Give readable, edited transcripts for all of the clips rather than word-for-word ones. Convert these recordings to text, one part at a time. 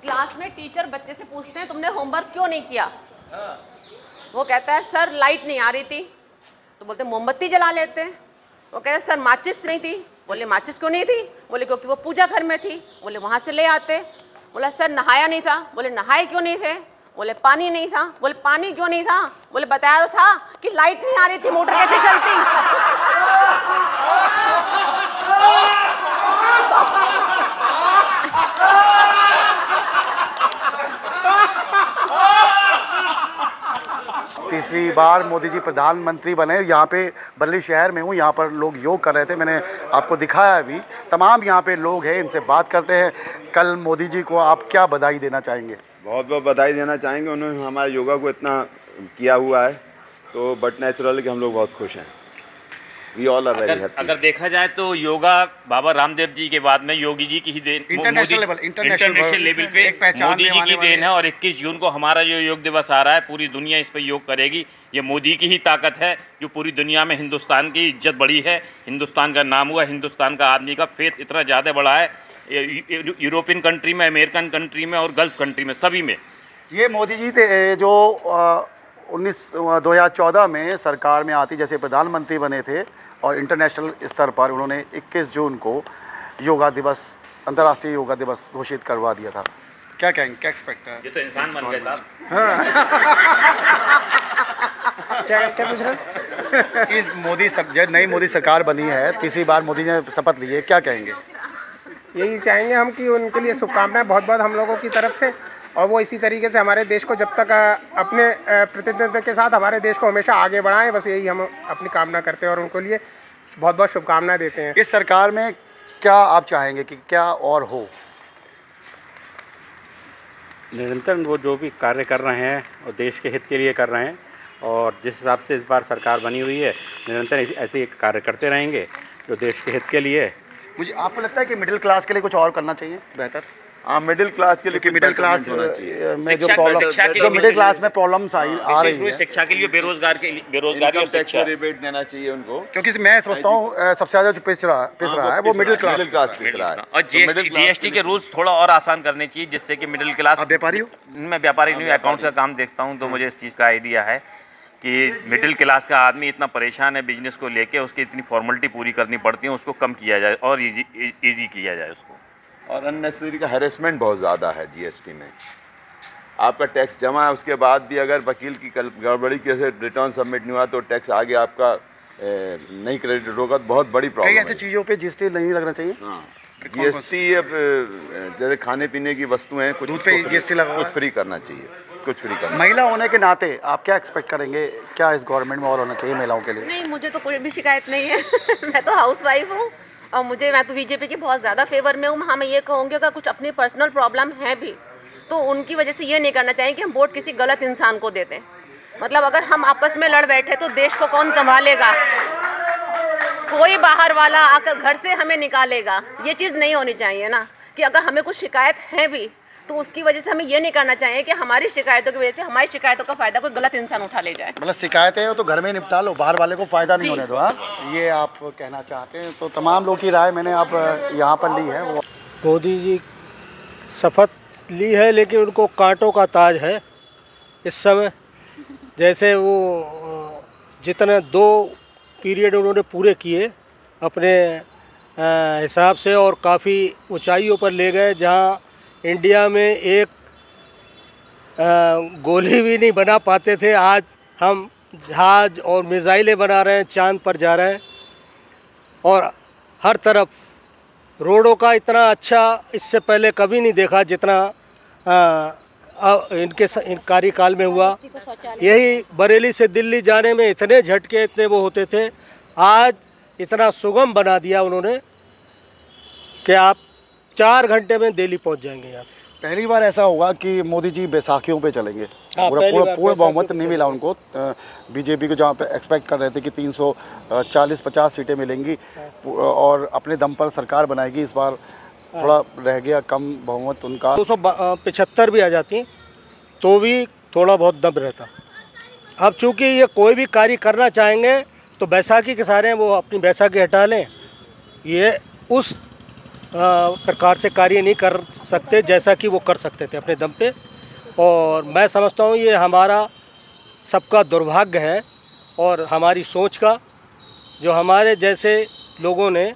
Class में teacher बच्चे से पूछते हैं तुमने होमवर्क क्यों नहीं किया। वो कहता है सर लाइट नहीं आ रही थी। तो बोलते मोमबत्ती जला लेते हैं। वो कहते सर माचिस नहीं थी। बोले माचिस क्यों नहीं थी। बोले क्योंकि वो पूजा घर में थी। बोले वहाँ से ले आते। बोला सर नहाया नहीं था। बोले नहाए क्यों नहीं थे। बोले पानी नहीं था। बोले पानी क्यों नहीं था। बोले बताया तो था कि लाइट नहीं आ रही थी, मोटर कैसे चलती। तीसरी बार मोदी जी प्रधानमंत्री बने। यहाँ पे बल्ली शहर में हूँ, यहाँ पर लोग योग कर रहे थे, मैंने आपको दिखाया अभी। तमाम यहाँ पे लोग हैं, इनसे बात करते हैं। कल मोदी जी को आप क्या बधाई देना चाहेंगे। बहुत बहुत बधाई देना चाहेंगे, उन्होंने हमारे योगा को इतना किया हुआ है, तो बट नेचुरल कि हम लोग बहुत खुश हैं। We all are very happy. अगर देखा जाए तो योगा बाबा रामदेव जी के बाद में योगी जी की ही देन, इंटरनेशनल लेवल पे मोदी जी की देन है। और 21 जून को हमारा जो योग दिवस आ रहा है, पूरी दुनिया इस पर योग करेगी। ये मोदी की ही ताकत है जो पूरी दुनिया में हिंदुस्तान की इज्जत बढ़ी है, हिंदुस्तान का नाम हुआ, हिंदुस्तान का आदमी का फेथ इतना ज़्यादा बढ़ा है यूरोपियन कंट्री में, अमेरिकन कंट्री में और गल्फ कंट्री में, सभी में। ये मोदी जी थे जो 2014 में सरकार में आती जैसे प्रधानमंत्री बने थे और इंटरनेशनल स्तर पर उन्होंने 21 जून को योगा दिवस, अंतर्राष्ट्रीय योगा दिवस घोषित करवा दिया था। क्या कहेंगे, क्या एक्सपेक्ट है। ये तो इंसान बन गए साहब। क्या पूछ रहे इस मोदी नई मोदी सरकार बनी है, तीसरी बार मोदी ने शपथ ली है, क्या कहेंगे। यही चाहेंगे हम कि उनके लिए शुभकामनाएं बहुत बहुत हम लोगों की तरफ से, और वो इसी तरीके से हमारे देश को जब तक अपने प्रतिनिधित्व के साथ हमारे देश को हमेशा आगे बढ़ाएं, बस यही हम अपनी कामना करते हैं और उनको लिए बहुत बहुत शुभकामनाएं देते हैं। इस सरकार में क्या आप चाहेंगे कि क्या और हो। निरंतर वो जो भी कार्य कर रहे हैं और देश के हित के लिए कर रहे हैं, और जिस हिसाब से इस बार सरकार बनी हुई है, निरंतर ऐसे कार्य करते रहेंगे जो देश के हित के लिए। मुझे आपको लगता है कि मिडिल क्लास के लिए कुछ और करना चाहिए बेहतर। हाँ, मिडिल क्लास के लिए, मिडिल क्लास में जो प्रॉब्लम, जो मिडिल क्लास में प्रॉब्लम्स आ रही है, शिक्षा के लिए, बेरोजगारी और शिक्षा रिबेट देना चाहिए उनको, क्योंकि मैं समझता हूँ सबसे ज़्यादा जो पिस रहा है वो मिडिल क्लास पिस रहा है। और जीएसटी के रूल्स थोड़ा और आसान करने चाहिए, जिससे कि मिडिल क्लास। व्यापारी हो। मैं व्यापारी नहीं, अकाउंट का काम देखता हूँ, तो मुझे इस चीज़ का आइडिया है कि मिडिल क्लास का आदमी इतना परेशान है बिजनेस को लेके, उसकी इतनी फॉर्मेलिटी पूरी करनी पड़ती है, उसको कम किया जाए और इजी किया जाए उसको। और अननेसेसरी का हैरेसमेंट बहुत ज़्यादा है जीएसटी में। आपका टैक्स जमा है, उसके बाद भी अगर वकील की गड़बड़ी के से रिटर्न सबमिट नहीं हुआ तो टैक्स आगे आपका नहीं क्रेडिट होगा, तो बहुत बड़ी प्रॉब्लम है। ऐसी चीज़ों पे जीएसटी नहीं लगना चाहिए। हाँ, जीएसटी जैसे खाने पीने की वस्तुएं, कुछ दूध पे जीएसटी लगा, कुछ फ्री करना चाहिए, कुछ फ्री करना। महिला होने के नाते आप क्या एक्सपेक्ट करेंगे, क्या इस गवर्नमेंट में और होना चाहिए महिलाओं के लिए। नहीं, मुझे तो कोई भी शिकायत नहीं है। मैं तो हाउस वाइफ हूँ और मैं तो बीजेपी की बहुत ज़्यादा फेवर में हूँ। हाँ, मैं ये कहूँगी अगर कुछ अपनी पर्सनल प्रॉब्लम है भी तो उनकी वजह से ये नहीं करना चाहिए कि हम वोट किसी गलत इंसान को दे दें। मतलब अगर हम आपस में लड़ बैठे तो देश को कौन संभालेगा। कोई बाहर वाला आकर घर से हमें निकालेगा, ये चीज़ नहीं होनी चाहिए ना। कि अगर हमें कुछ शिकायत है भी तो उसकी वजह से हमें ये नहीं करना चाहिए कि हमारी शिकायतों की वजह से हमारी शिकायतों का फ़ायदा कोई गलत इंसान उठा ले जाए। मतलब शिकायतें हो तो घर में निपटा लो, बाहर वाले को फ़ायदा नहीं होने दो। हाँ, ये आप कहना चाहते हैं। तो तमाम लोगों की राय मैंने आप यहाँ पर ली है। मोदी जी शपथ ली है, लेकिन उनको कांटों का ताज है इस समय। जैसे वो जितने 2 पीरियड उन्होंने पूरे किए अपने हिसाब से, और काफ़ी ऊंचाइयों पर ले गए, जहाँ इंडिया में एक गोली भी नहीं बना पाते थे, आज हम जहाज और मिसाइलें बना रहे हैं, चांद पर जा रहे हैं। और हर तरफ रोडों का इतना अच्छा इससे पहले कभी नहीं देखा जितना इन कार्यकाल में हुआ। यही बरेली से दिल्ली जाने में इतने झटके, इतने वो होते थे, आज इतना सुगम बना दिया उन्होंने कि आप 4 घंटे में दिल्ली पहुंच जाएंगे यहाँ से। पहली बार ऐसा होगा कि मोदी जी बैसाखियों पे चलेंगे। पूर्ण बहुमत नहीं मिला उनको, बीजेपी को जहाँ पे एक्सपेक्ट कर रहे थे कि 340-50 सीटें मिलेंगी और अपने दम पर सरकार बनाएगी। इस बार थोड़ा रह गया कम बहुमत उनका। 275 भी आ जाती तो भी थोड़ा बहुत दम रहता। अब चूँकि ये कोई भी कार्य करना चाहेंगे तो बैसाखी के सारे वो अपनी बैसाखी हटा लें, ये उस प्रकार से कार्य नहीं कर सकते जैसा कि वो कर सकते थे अपने दम पे। और मैं समझता हूँ ये हमारा सबका दुर्भाग्य है और हमारी सोच का, जो हमारे जैसे लोगों ने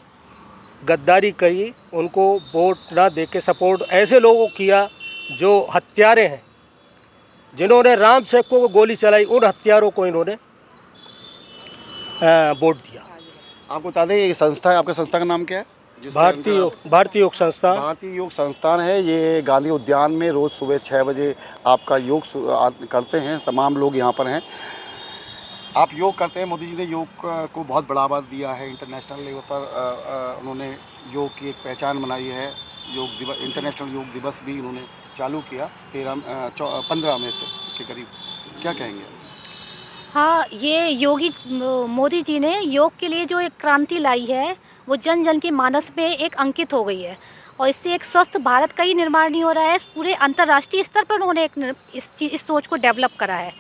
गद्दारी करी उनको वोट ना दे के सपोर्ट ऐसे लोगों को किया जो हत्यारे हैं, जिन्होंने राम सेवकों को गोली चलाई, उन हत्यारों को इन्होंने वोट दिया। आपको बता दें ये संस्था है, आपके संस्था का नाम क्या है? भारतीय योग संस्थान। भारतीय योग संस्थान है। ये गांधी उद्यान में रोज़ सुबह 6 बजे आपका योग करते हैं। तमाम लोग यहाँ पर हैं। आप योग करते हैं। मोदी जी ने योग को बहुत बढ़ावा दिया है। इंटरनेशनल लेवल पर उन्होंने योग की एक पहचान बनाई है। योग दिवस, इंटरनेशनल योग दिवस भी उन्होंने चालू किया 15 मई के करीब। क्या कहेंगे? हाँ, ये योगी मोदी जी ने योग के लिए जो एक क्रांति लाई है वो जन जन के मानस में एक अंकित हो गई है और इससे एक स्वस्थ भारत का ही निर्माण नहीं हो रहा है, पूरे अंतर्राष्ट्रीय स्तर पर उन्होंने एक इस सोच को डेवलप करा है।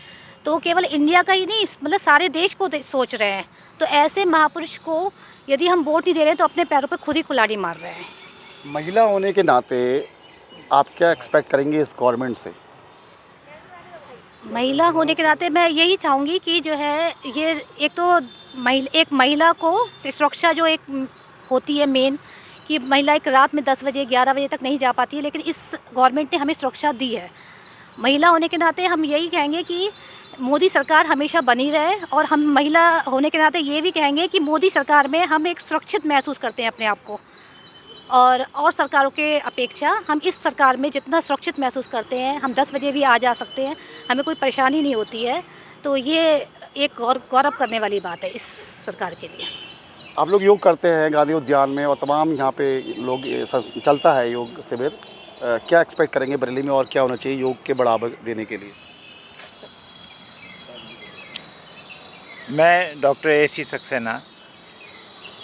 तो केवल इंडिया का ही नहीं, मतलब सारे देश को सोच रहे हैं। तो ऐसे महापुरुष को यदि हम वोट नहीं दे रहे हैं तो अपने पैरों पर खुद ही कुल्हाड़ी मार रहे हैं। महिला होने के नाते आप क्या एक्सपेक्ट करेंगे इस गवर्नमेंट से? महिला होने के नाते मैं यही चाहूँगी कि जो है ये एक तो एक महिला को सुरक्षा जो एक होती है मेन, कि महिला एक रात में 10 बजे 11 बजे तक नहीं जा पाती है, लेकिन इस गवर्नमेंट ने हमें सुरक्षा दी है। महिला होने के नाते हम यही कहेंगे कि मोदी सरकार हमेशा बनी रहे और हम महिला होने के नाते ये भी कहेंगे कि मोदी सरकार में हम एक सुरक्षित महसूस करते हैं अपने आप को, और सरकारों के अपेक्षा हम इस सरकार में जितना सुरक्षित महसूस करते हैं, हम 10 बजे भी आ जा सकते हैं, हमें कोई परेशानी नहीं होती है। तो ये एक गौरव करने वाली बात है इस सरकार के लिए। आप लोग योग करते हैं गांधी उद्यान में और तमाम यहाँ पे लोग चलता है योग शिविर, क्या एक्सपेक्ट करेंगे बरेली में और क्या होना चाहिए योग के बढ़ावा देने के लिए? मैं डॉक्टर AC सक्सेना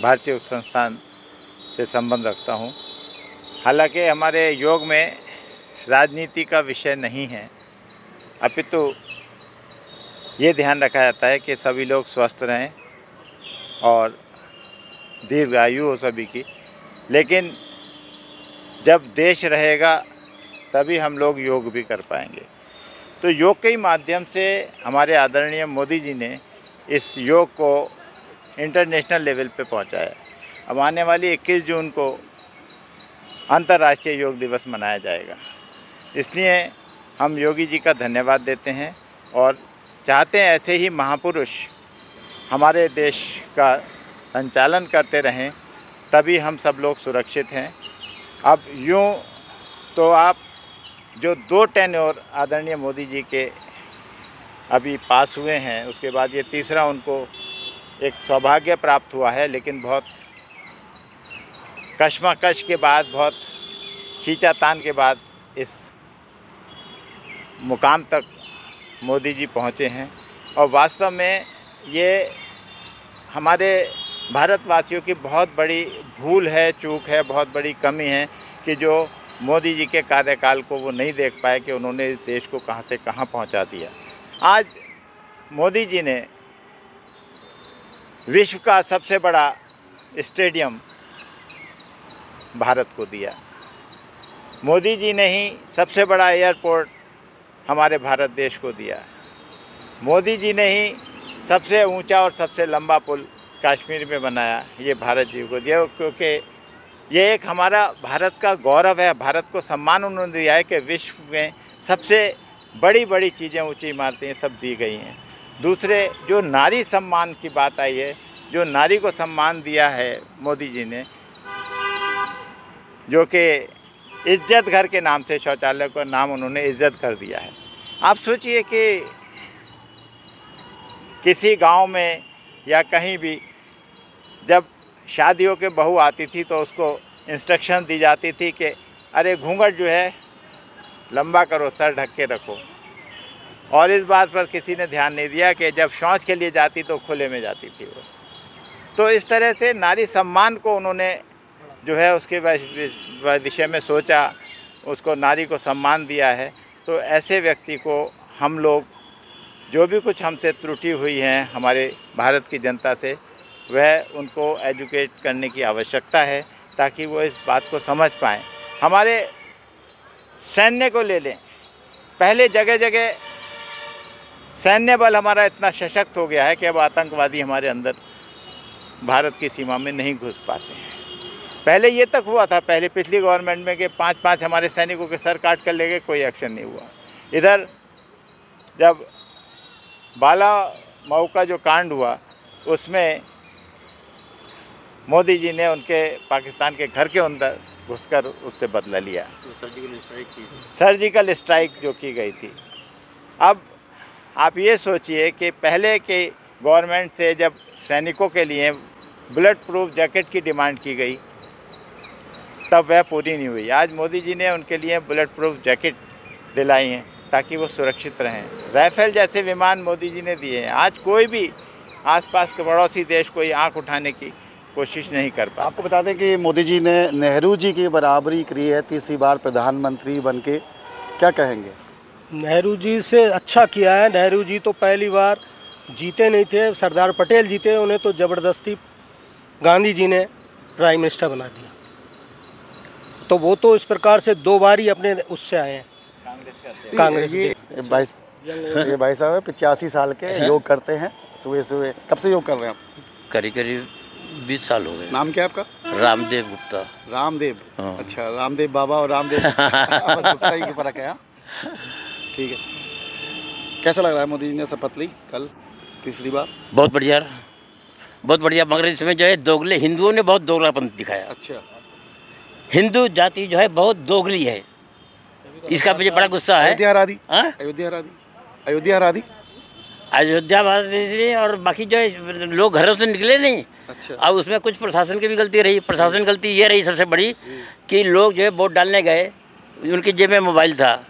भारतीय योग संस्थान से संबंध रखता हूँ। हालांकि हमारे योग में राजनीति का विषय नहीं है, अपितु ये ध्यान रखा जाता है कि सभी लोग स्वस्थ रहें और दीर्घायु हो सभी की। लेकिन जब देश रहेगा तभी हम लोग योग भी कर पाएंगे। तो योग के ही माध्यम से हमारे आदरणीय मोदी जी ने इस योग को इंटरनेशनल लेवल पे पहुंचाया। अब आने वाली 21 जून को अंतर्राष्ट्रीय योग दिवस मनाया जाएगा। इसलिए हम योगी जी का धन्यवाद देते हैं और चाहते हैं ऐसे ही महापुरुष हमारे देश का संचालन करते रहें, तभी हम सब लोग सुरक्षित हैं। अब यूँ तो आप जो 2 टेन्योर आदरणीय मोदी जी के अभी पास हुए हैं, उसके बाद ये तीसरा उनको एक सौभाग्य प्राप्त हुआ है। लेकिन बहुत कश्मकश के बाद, बहुत खींचातान के बाद इस मुकाम तक मोदी जी पहुँचे हैं। और वास्तव में ये हमारे भारतवासियों की बहुत बड़ी भूल है, चूक है, बहुत बड़ी कमी है कि जो मोदी जी के कार्यकाल को वो नहीं देख पाए कि उन्होंने इस देश को कहाँ से कहाँ पहुँचा दिया। आज मोदी जी ने विश्व का सबसे बड़ा स्टेडियम भारत को दिया। मोदी जी ने ही सबसे बड़ा एयरपोर्ट हमारे भारत देश को दिया। मोदी जी ने ही सबसे ऊंचा और सबसे लंबा पुल कश्मीर में बनाया, ये भारत जी को दिया। क्योंकि ये एक हमारा भारत का गौरव है, भारत को सम्मान उन्होंने दिया है कि विश्व में सबसे बड़ी बड़ी चीज़ें, ऊंची इमारतें सब दी गई हैं। दूसरे जो नारी सम्मान की बात आई है, जो नारी को सम्मान दिया है मोदी जी ने, जो कि इज्जत घर के नाम से, शौचालय का नाम उन्होंने इज्जत घर दिया है। आप सोचिए कि किसी गांव में या कहीं भी जब शादियों के बहू आती थी तो उसको इंस्ट्रक्शन दी जाती थी कि अरे घूंघट जो है लंबा करो, सर ढक के रखो। और इस बात पर किसी ने ध्यान नहीं दिया कि जब शौच के लिए जाती तो खुले में जाती थी वो। तो इस तरह से नारी सम्मान को उन्होंने जो है उसके विषय में सोचा, उसको नारी को सम्मान दिया है। तो ऐसे व्यक्ति को हम लोग, जो भी कुछ हमसे त्रुटि हुई है हमारे भारत की जनता से, वह उनको एजुकेट करने की आवश्यकता है ताकि वो इस बात को समझ पाएँ। हमारे सैन्य को ले लें, पहले जगह जगह सैन्य बल हमारा इतना सशक्त हो गया है कि अब आतंकवादी हमारे अंदर भारत की सीमा में नहीं घुस पाते हैं। पहले ये तक हुआ था, पहले पिछली गवर्नमेंट में कि 5-5 हमारे सैनिकों के सर काट कर ले गए, कोई एक्शन नहीं हुआ। इधर जब बाला मऊ का जो कांड हुआ उसमें मोदी जी ने उनके पाकिस्तान के घर के अंदर घुसकर उससे बदला लिया, सर्जिकल स्ट्राइक जो की गई थी। अब आप ये सोचिए कि पहले के गवर्नमेंट से जब सैनिकों के लिए बुलेट प्रूफ जैकेट की डिमांड की गई तब वह पूरी नहीं हुई। आज मोदी जी ने उनके लिए बुलेट प्रूफ जैकेट दिलाई हैं ताकि वो सुरक्षित रहें। राइफल जैसे विमान मोदी जी ने दिए हैं। आज कोई भी आसपास के पड़ोसी देश कोई आंख उठाने की कोशिश नहीं कर पाता। आपको बता दें कि मोदी जी ने नेहरू जी की बराबरी करी है, तीसरी बार प्रधानमंत्री बन के, क्या कहेंगे? नेहरू जी से अच्छा किया है। नेहरू जी तो पहली बार जीते नहीं थे, सरदार पटेल जीते, उन्हें तो ज़बरदस्ती गांधी जी ने प्राइम मिनिस्टर बना दिया। तो वो तो इस प्रकार से 2 बार ही अपने उससे आए हैं कांग्रेस। ये भाई साहब 85 साल के, योग करते हैं सुबह। कब से योग कर रहे हैं आप? करीब 20 साल हो गए। नाम क्या है आपका? रामदेव गुप्ता। रामदेव, अच्छा, रामदेव बाबा और रामदेव गुप्ता ही की फर्क है। ठीक है, कैसा लग रहा है मोदी जी ने शपथ ली कल तीसरी बार? बहुत बढ़िया, बहुत बढ़िया। मगर इसमें जो है दोगले हिंदुओं ने बहुत दोगलापन दिखाया। अच्छा, हिंदू जाति जो है बहुत दोगली है, इसका मुझे बड़ा गुस्सा है। अयोध्या आराधी और बाकी जो है लोग घरों से निकले नहीं। अच्छा। अब उसमें कुछ प्रशासन की भी गलती रही। प्रशासन गलती ये रही सबसे बड़ी कि लोग जो है वोट डालने गए, उनकी जेब में मोबाइल था,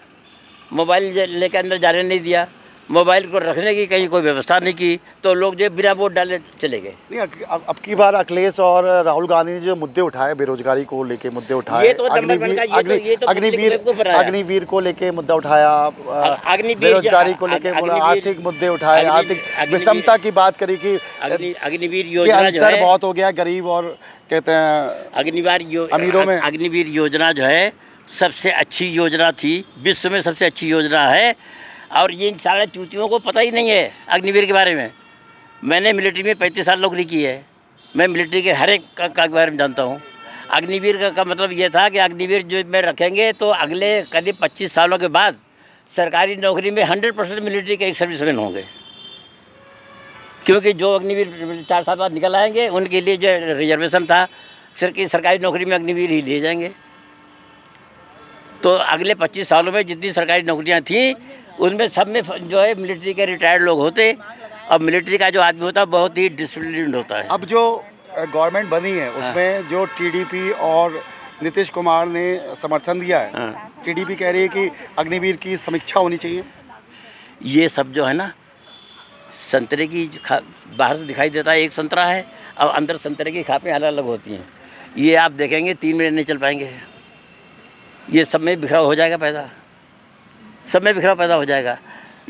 मोबाइल लेकर अंदर जाने नहीं दिया, मोबाइल को रखने की कहीं कोई व्यवस्था नहीं की, तो लोग जो बिना वोट डाले चले गए। नहीं, अब की बार अखिलेश और राहुल गांधी ने जो मुद्दे उठाए, बेरोजगारी को लेके मुद्दे उठाए, अग्निवीर को लेके मुद्दा उठाया, बेरोजगारी को लेके आर्थिक मुद्दे उठाए, आर्थिक विषमता की बात करी कि अग्निवीर योजना जो है बहुत हो गया गरीब और कहते हैं अमीरों में। अग्निवीर योजना जो है सबसे अच्छी योजना थी, विश्व में सबसे अच्छी योजना है। और ये इन सारे चूतियों को पता ही नहीं है अग्निवीर के बारे में। मैंने मिलिट्री में 35 साल नौकरी की है, मैं मिलिट्री के हर एक का बारे में जानता हूँ। अग्निवीर का मतलब ये था कि अग्निवीर जो में रखेंगे तो अगले करीब 25 सालों के बाद सरकारी नौकरी में 100% मिलिट्री के एक सर्विसमैन होंगे, क्योंकि जो अग्निवीर 4 साल बाद निकल आएंगे उनके लिए जो रिजर्वेशन था सरकारी नौकरी में अग्निवीर ही लिए जाएंगे। तो अगले 25 सालों में जितनी सरकारी नौकरियाँ थीं उनमें सब में जो है मिलिट्री के रिटायर्ड लोग होते। अब मिलिट्री का जो आदमी होता है बहुत ही डिसिप्लिन्ड होता है। अब जो गवर्नमेंट बनी है उसमें जो टीडीपी और नीतीश कुमार ने समर्थन दिया है, टीडीपी कह रही है कि अग्निवीर की समीक्षा होनी चाहिए। ये सब जो है ना, संतरे की बाहर से दिखाई देता है एक संतरा है, अब अंदर संतरे की खापें अलग अलग होती हैं। ये आप देखेंगे 3 मिनट नहीं चल पाएंगे, ये सब में बिखराव हो जाएगा पैदा, सब में बिखराव पैदा हो जाएगा।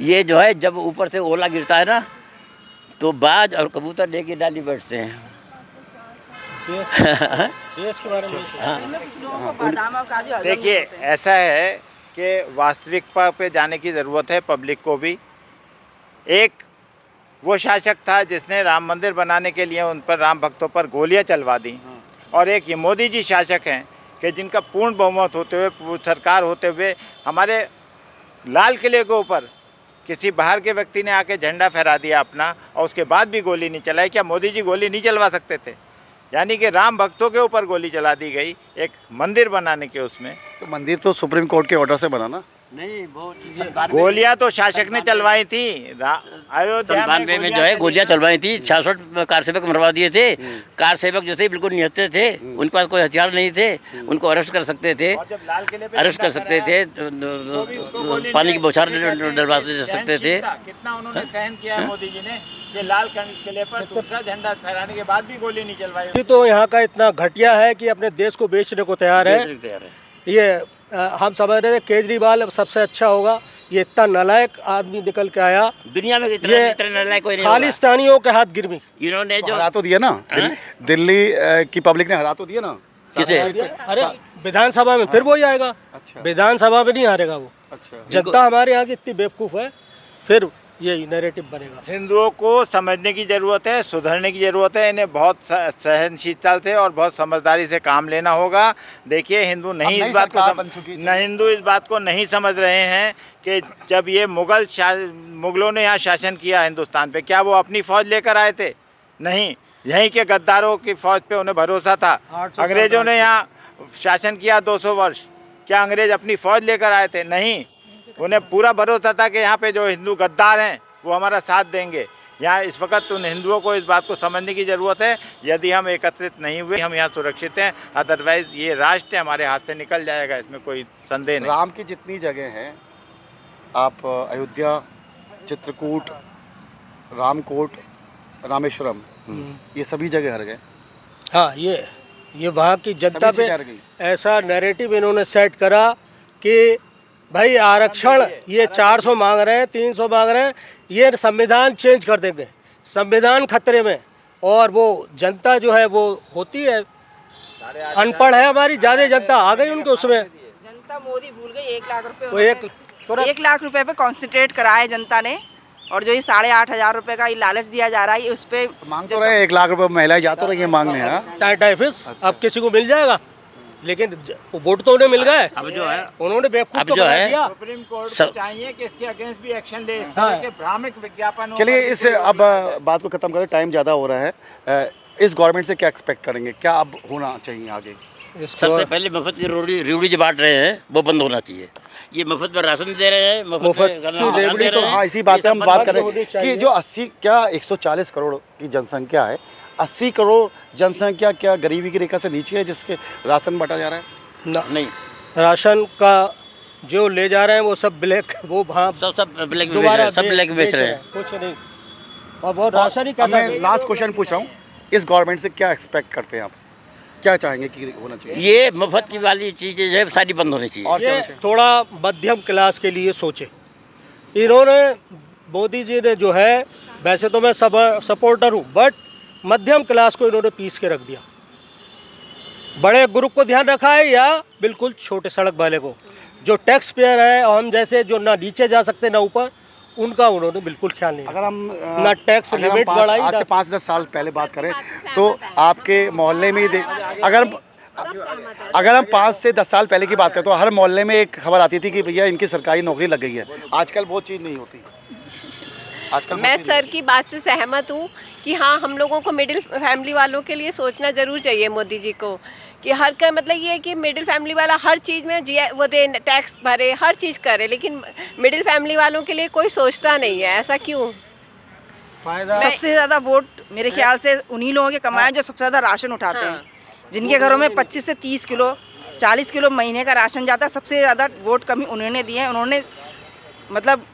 ये जो है जब ऊपर से ओला गिरता है ना तो बाज और कबूतर लेके डाली बैठते हैं। देश के बारे में देखिए, ऐसा है कि वास्तविकता पे जाने की ज़रूरत है पब्लिक को भी। एक वो शासक था जिसने राम मंदिर बनाने के लिए उन पर राम भक्तों पर गोलियां चलवा दी, और एक ये मोदी जी शासक हैं कि जिनका पूर्ण बहुमत होते हुए, सरकार होते हुए, हमारे लाल किले के ऊपर किसी बाहर के व्यक्ति ने आके झंडा फहरा दिया अपना और उसके बाद भी गोली नहीं चलाई। क्या मोदी जी गोली नहीं चलवा सकते थे? यानी कि राम भक्तों के ऊपर गोली चला दी गई एक मंदिर बनाने के उसमें। तो मंदिर तो सुप्रीम कोर्ट के ऑर्डर से बना ना? नहीं, वो गोलियां तो शासक ने चलवाई थी। अयोध्या में जो है गोलियां चलवाई थी। 66 कार सेवक मरवा दिए थे। कार सेवक जो थे बिल्कुल निहत्थे थे, उनके पास कोई हथियार नहीं थे, उनको अरेस्ट कर सकते थे, पानी की बौछार डलवा सकते थे। कितना उन्होंने सहन किया है मोदी जी ने कि लाल किले पर दूसरा झंडा फहराने के बाद भी गोली नहीं चलवाई। तो यहाँ का इतना घटिया है कि अपने देश को बेचने को तैयार है। ये हम समझ रहे थे केजरीवाल सबसे अच्छा होगा, ये इतना नालायक आदमी निकल के आया। दुनिया में इतना नालायक कोई नहीं होगा। खालिस्तानियों के हाथ गिरवी इन्होंने जो हरा तो दिया ना, दिल्ली की पब्लिक ने हरा तो दिया ना। किसे? अरे विधानसभा में फिर वो ही आएगा। अच्छा। विधानसभा में नहीं हारेगा वो। अच्छा। जनता हमारे यहाँ की इतनी बेवकूफ़ है, फिर यही नैरेटिव बनेगा। हिंदुओं को समझने की ज़रूरत है, सुधरने की ज़रूरत है। इन्हें बहुत सहनशीलता से और बहुत समझदारी से काम लेना होगा। देखिए, हिंदू नहीं इस बात को नहीं समझ रहे हैं कि जब ये मुगलों ने यहाँ शासन किया हिंदुस्तान पे, क्या वो अपनी फ़ौज लेकर आए थे? नहीं, यहीं के गद्दारों की फ़ौज पे उन्हें भरोसा था। अंग्रेज़ों ने यहाँ शासन किया 200 वर्ष, क्या अंग्रेज़ अपनी फ़ौज लेकर आए थे? नहीं, उन्हें पूरा भरोसा था कि यहाँ पे जो हिंदू गद्दार हैं वो हमारा साथ देंगे। यहाँ इस वक्त उन हिंदुओं को इस बात को समझने की ज़रूरत है। यदि हम एकत्रित नहीं हुए, हम यहाँ सुरक्षित हैं, अदरवाइज़ ये राष्ट्र हमारे हाथ से निकल जाएगा, इसमें कोई संदेह नहीं। राम की जितनी जगह हैं, आप अयोध्या, चित्रकूट, रामकोट, रामेश्वरम, ये सभी जगह हर गए। हाँ, ये वहाँ की जनता पे ऐसा नैरेटिव इन्होंने सेट करा कि भाई आरक्षण ये 400 मांग रहे हैं, 300 मांग रहे हैं, ये संविधान चेंज कर देंगे, संविधान खतरे में। और वो जनता जो है वो होती है अनपढ़ है, हमारी ज़्यादा जनता आ गई उनके उसमें। जनता मोदी भूल गई 1 लाख रुपए, 1 लाख रुपए पे कॉन्सेंट्रेट कराया जनता ने। और जो ये 8,500 रुपए का ये लालच दिया जा रहा है, उस पे मांग तो रहे 1 लाख रुपए, महिलाएं जा तो रही है मांगने। टाइफिस अब किसी को मिल जाएगा, लेकिन वोट तो उन्हें मिल गए। अब जो है उन्होंने बेवकूफ तो बना दिया। सुप्रीम कोर्ट को चाहिए कि इसके अगेंस्ट भी एक्शन ले। इस तरह के भ्रामक विज्ञापन। चलिए, इस अब बात को खत्म करें, टाइम ज़्यादा हो रहा है। इस गवर्नमेंट से क्या एक्सपेक्ट करेंगे, क्या अब होना चाहिए आगे? सबसे पहले मुफ्त की रेवड़ी जो बांट रहे हैं वो बंद होना चाहिए। ये मुफ्त में राशन दे रहे हैं, मुफ्त रेवड़ी। तो हाँ, इसी बात पर हम बात करें कि जो 140 करोड़ की जनसंख्या है, 80 करोड़ जनसंख्या क्या गरीबी की रेखा से नीचे है जिसके राशन बांटा जा रहा है? नहीं, राशन का जो ले जा रहे हैं वो सब ब्लैक, वो सब ब्लैक में बेच रहे हैं, सब ब्लैक बेच रहे हैं, कुछ नहीं। और वो राशन ही कैसा? मैं लास्ट क्वेश्चन पूछ रहा हूँ, इस गवर्नमेंट से क्या एक्सपेक्ट करते हैं आप, क्या चाहेंगे कि होना चाहिए? ये मुफ्त की वाली चीज़ें जो है सारी बंद होनी चाहिए। और ये थोड़ा मध्यम क्लास के लिए सोचे। इन्होंने, मोदी जी ने जो है, वैसे तो मैं सपोर्टर हूँ, बट मध्यम क्लास को इन्होंने पीस के रख दिया। बड़े ग्रुप को ध्यान रखा है या बिल्कुल छोटे सड़क वाले को? जो टैक्स पेयर है और हम जैसे जो ना नीचे जा सकते ना ऊपर, उनका उन्होंने बिल्कुल ख्याल नहीं। अगर हम ना टैक्स लिमिट बढ़ाई, आज से 5-10 साल पहले बात करें तो आपके मोहल्ले में अगर हम 5 से 10 साल पहले की बात करें तो हर मोहल्ले में एक खबर आती थी कि भैया इनकी सरकारी नौकरी लग गई है। आजकल वो चीज़ नहीं होती। मैं सर की बात से सहमत हूँ कि हाँ, हम लोगों को मिडिल फैमिली वालों के लिए सोचना ज़रूर चाहिए मोदी जी को, कि हर का मतलब ये है कि मिडिल फैमिली वाला हर चीज़ में वो दे, टैक्स भरे, हर चीज़ करे, लेकिन मिडिल फैमिली वालों के लिए कोई सोचता नहीं है। ऐसा क्यों? सबसे ज़्यादा वोट मेरे ख्याल से उन्हीं लोगों के कमाए जो सबसे ज़्यादा राशन उठाते हैं, जिनके घरों में 25 से 30 किलो 40 किलो महीने का राशन जाता है। सबसे ज़्यादा वोट कमी उन्होंने दिए हैं। उन्होंने मतलब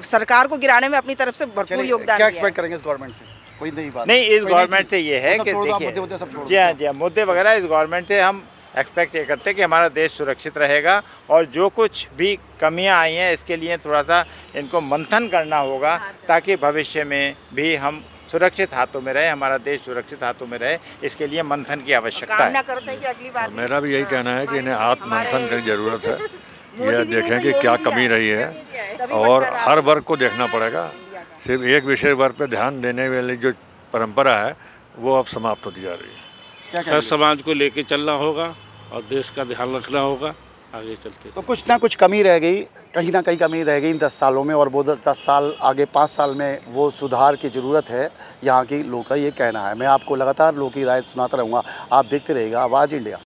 सरकार को गिराने में अपनी तरफ से भरपूर योगदान। क्या एक्सपेक्ट करेंगे इस गवर्नमेंट से? कोई नई बात नहीं, इस गवर्नमेंट से ये है कि देखिए, जी हाँ, मुद्दे वगैरह इस गवर्नमेंट से हम एक्सपेक्ट ये करते हैं कि हमारा देश सुरक्षित रहेगा, और जो कुछ भी कमियां आई हैं इसके लिए थोड़ा सा इनको मंथन करना होगा, ताकि भविष्य में भी हम सुरक्षित हाथों में रहे, हमारा देश सुरक्षित हाथों में रहे। इसके लिए मंथन की आवश्यकता है। मेरा भी यही कहना है कि इन्हें आत्ममंथन की ज़रूरत है। यह देखें कि क्या कमी रही है, और हर वर्ग को देखना पड़ेगा। सिर्फ एक विषय वर्ग पर ध्यान देने वाली जो परंपरा है वो अब समाप्त होती जा रही है। हर समाज को लेके चलना होगा और देश का ध्यान रखना होगा आगे चलते। तो कुछ ना कुछ कमी रह गई, कहीं ना कहीं कमी रह गई इन 10 सालों में, और वो 10 साल आगे 5 साल में वो सुधार की ज़रूरत है, यहाँ की लोगों का ये कहना है। मैं आपको लगातार लोगों की राय सुनाता रहूँगा। आप देखते रहिएगा आवाज़ इंडिया।